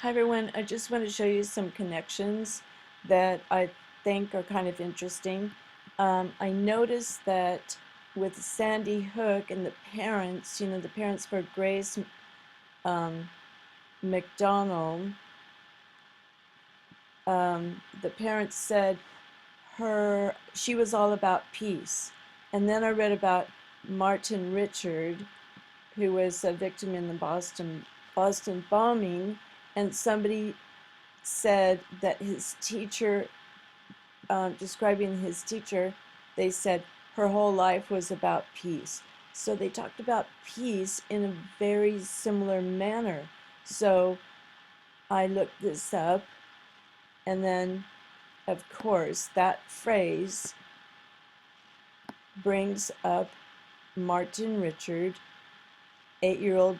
Hi everyone, I just want to show you some connections that I think are kind of interesting. I noticed that with Sandy Hook and the parents, the parents for Grace McDonald, the parents said she was all about peace. And then I read about Martin Richard, who was a victim in the Boston bombing, and somebody said that his teacher, describing his teacher, they said her whole life was about peace. So they talked about peace in a very similar manner. So I looked this up, and then, of course, that phrase brings up Martin Richard, 8-year-old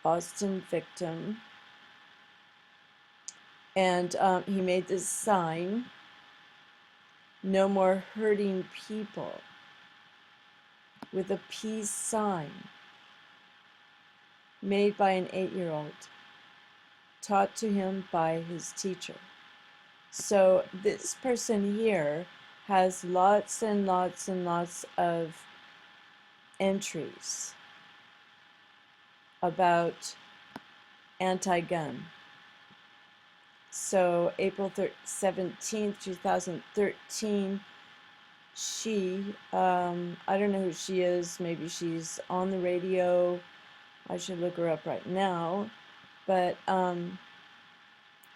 Boston victim, and he made this sign, "No more hurting people," with a peace sign made by an 8-year-old, taught to him by his teacher. So this person here has lots and lots and lots of entries about anti-gun. So April 17th, 2013, she, I don't know who she is, maybe she's on the radio, I should look her up right now, but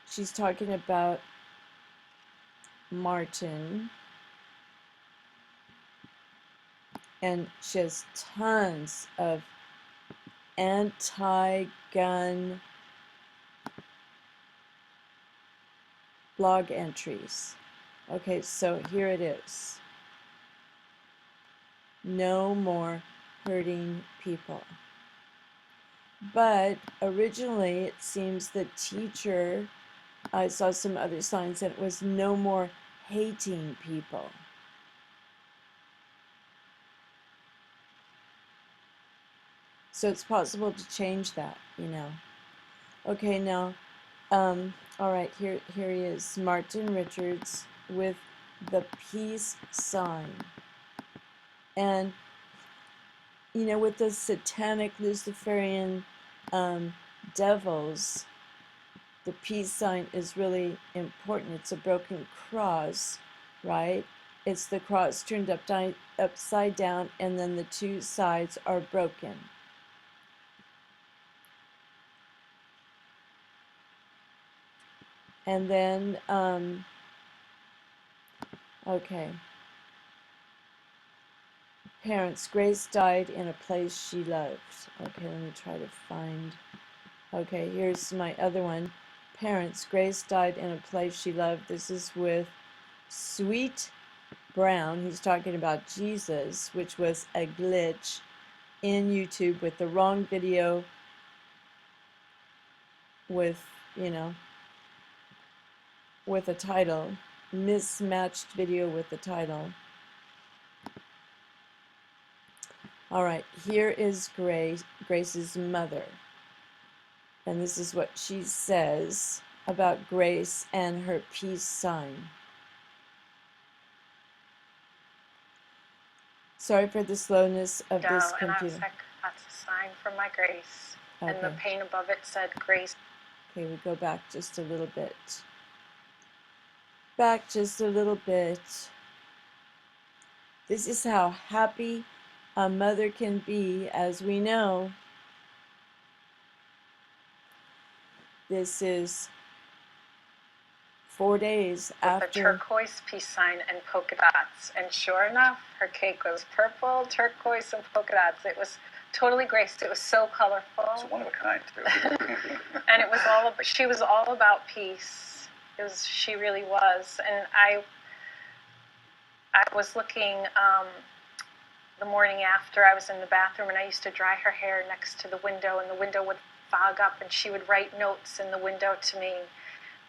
she's talking about Martin, and she has tons of anti-gun blog entries. Okay, so here it is. No more hurting people. But originally it seems the teacher, I saw some other signs that it was no more hating people. So it's possible to change that, Okay, now, all right, here he is, Martin Richards with the peace sign. And, with the satanic Luciferian devils, the peace sign is really important. It's a broken cross, right? It's the cross turned upside down, and then the two sides are broken. And then, okay. Parents, Grace died in a place she loved. Okay, let me try to find. Okay, here's my other one. Parents, Grace died in a place she loved. This is with Sweet Brown. He's talking about Jesus, which was a glitch in YouTube with the wrong video, with, with a title, mismatched video with the title. All right, here is Grace's mother. And this is what she says about Grace and her peace sign. Sorry for the slowness of this computer. And I was like, that's a sign from my Grace. Okay. And the paint above it said Grace. Okay, we go back just a little bit. Back just a little bit. This is how happy a mother can be, as we know. This is 4 days after. With a turquoise peace sign and polka dots. And sure enough, her cake was purple, turquoise, and polka dots. It was totally Grace. It was so colorful. It's one of a kind, too. And it was she was all about peace. She really was. And I was looking the morning after. I was in the bathroom, and I used to dry her hair next to the window, and the window would fog up, and she would write notes in the window to me.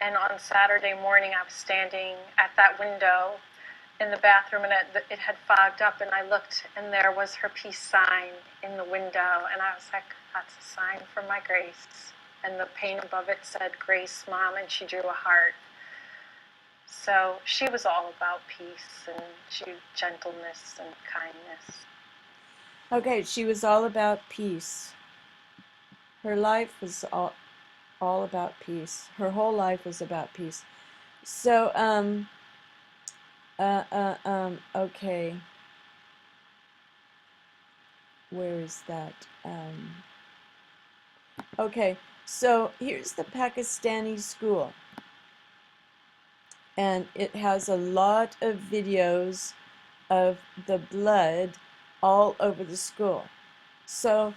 And on Saturday morning, I was standing at that window in the bathroom, and it had fogged up, and I looked, and there was her peace sign in the window, and I was like, that's a sign from my Grace. and the paint above it said Grace Mom, and she drew a heart. So she was all about peace and gentleness and kindness. Okay, she was all about peace. Her life was all about peace. Her whole life was about peace. So, okay. Where is that? Okay, so here's the Pakistani school. And it has a lot of videos of the blood all over the school. So,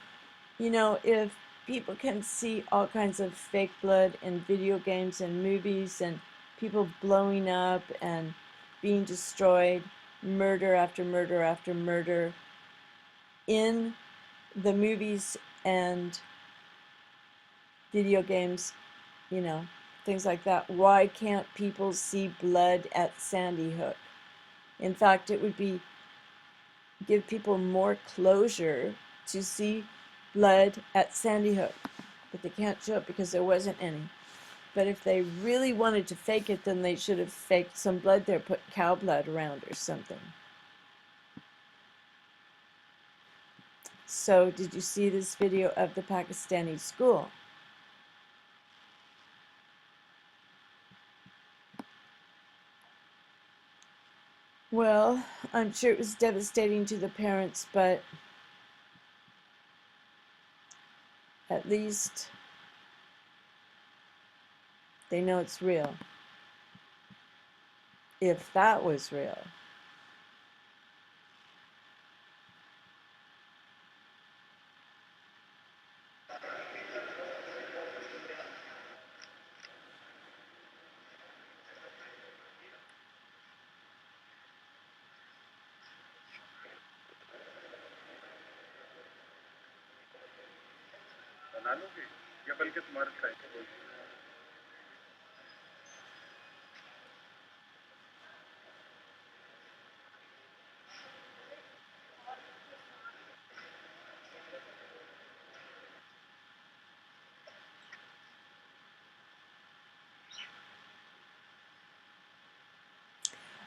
you know, if people can see all kinds of fake blood in video games and movies and people blowing up and being destroyed, murder after murder after murder in the movies and video games, you know, things like that, why can't people see blood at Sandy Hook? In fact, it would give people more closure to see blood at Sandy Hook, but they can't show it because there wasn't any. But if they really wanted to fake it, then they should have faked some blood there, put cow blood around or something. So, did you see this video of the Pakistani school? Well, I'm sure it was devastating to the parents, but at least they know it's real. If that was real.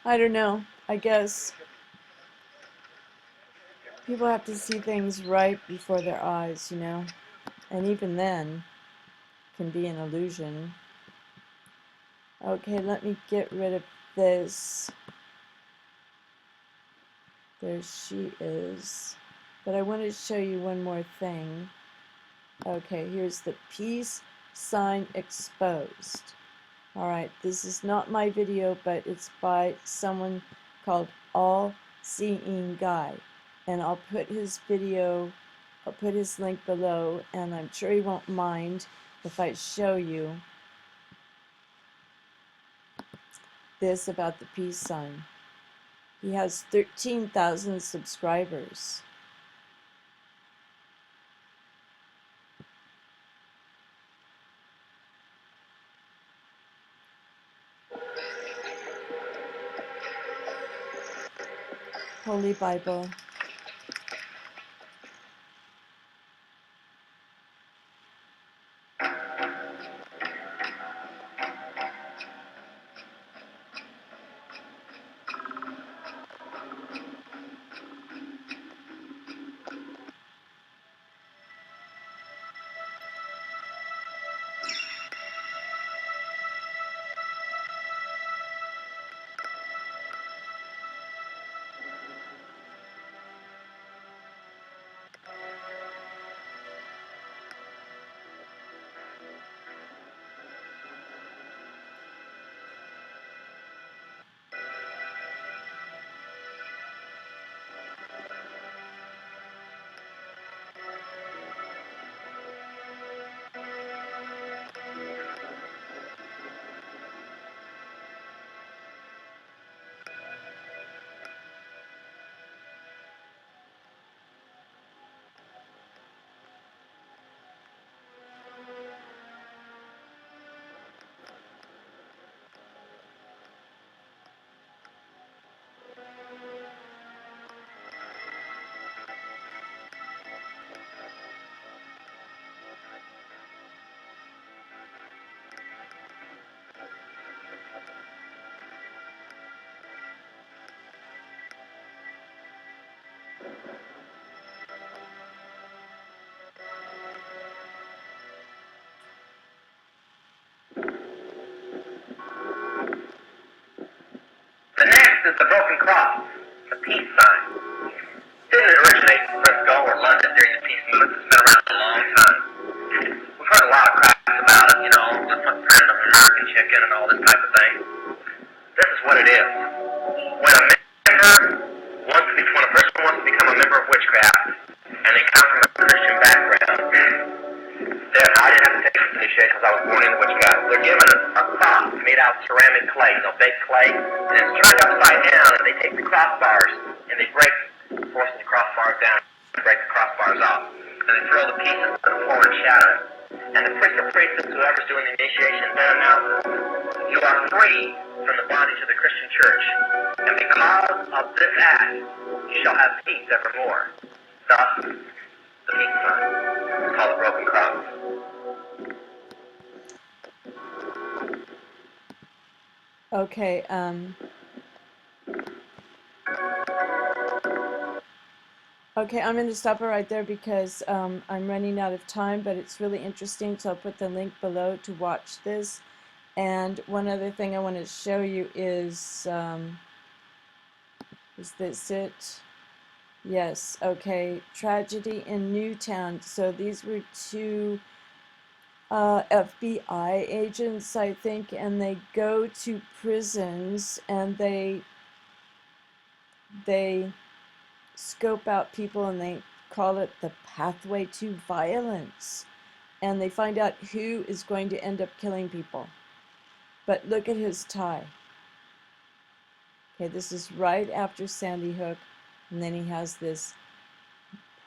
I don't know. I guess people have to see things right before their eyes, you know? And even then, can be an illusion. Okay, let me get rid of this. There she is. But I want to show you one more thing. Okay, here's the peace sign exposed. Alright, this is not my video, but it's by someone called All Seeing Guy. And I'll put his video, I'll put his link below, and I'm sure he won't mind if I show you this about the peace sign. He has 13,000 subscribers. Holy Bible. is the broken cross, the peace sign. Didn't originate in Frisco or London during the peace movement. It's been around a long time. We've heard a lot of crap about it, you know, just like friend of American chicken and all this type of thing. This is what it is. When a when a person wants to become a member of witchcraft, and they come from a Christian background, I didn't have to take this initiation because I was born into witchcraft. They're given a cross made out of ceramic clay, bake clay, and it's turned upside down, and they take the crossbars, and they force the crossbars down, and break the crossbars off, and they throw the pieces to the floor and shatter it. And the priest or priestess, whoever's doing the initiation, then announces, you are free from the bondage of the Christian church, and because of this act, you shall have peace evermore. Thus, the peace sign. It's called the broken cross. Okay, okay, I'm going to stop it right there because I'm running out of time, but it's really interesting, so I'll put the link below to watch this. And one other thing I want to show you is this it? Yes, okay, Tragedy in Newtown. So these were two FBI agents, I think, and they go to prisons and they scope out people and they call it the pathway to violence. And they find out who is going to end up killing people. But look at his tie. Okay, this is right after Sandy Hook. And then he has this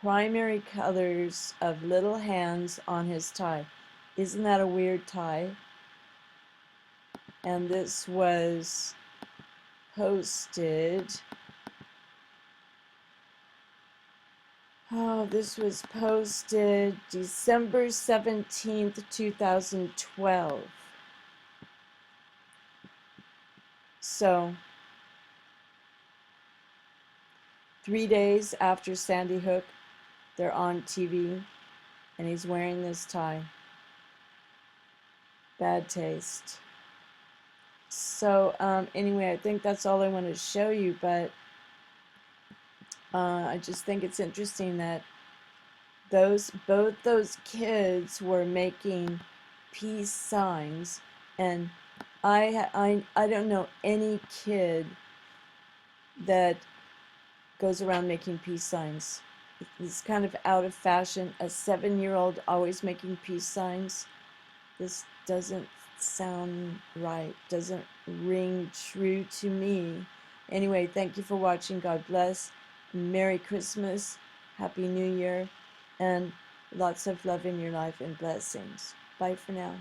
primary colors of little hands on his tie. Isn't that a weird tie? And this was posted. Oh, this was posted December 17th, 2012. So, 3 days after Sandy Hook, they're on TV, and he's wearing this tie. Bad taste. So, anyway, I think that's all I want to show you, but I just think it's interesting that both those kids were making peace signs, and I don't know any kid that goes around making peace signs. It's kind of out of fashion. A 7-year-old always making peace signs. This doesn't sound right. Doesn't ring true to me. Anyway, thank you for watching. God bless. Merry Christmas. Happy New Year. And lots of love in your life and blessings. Bye for now.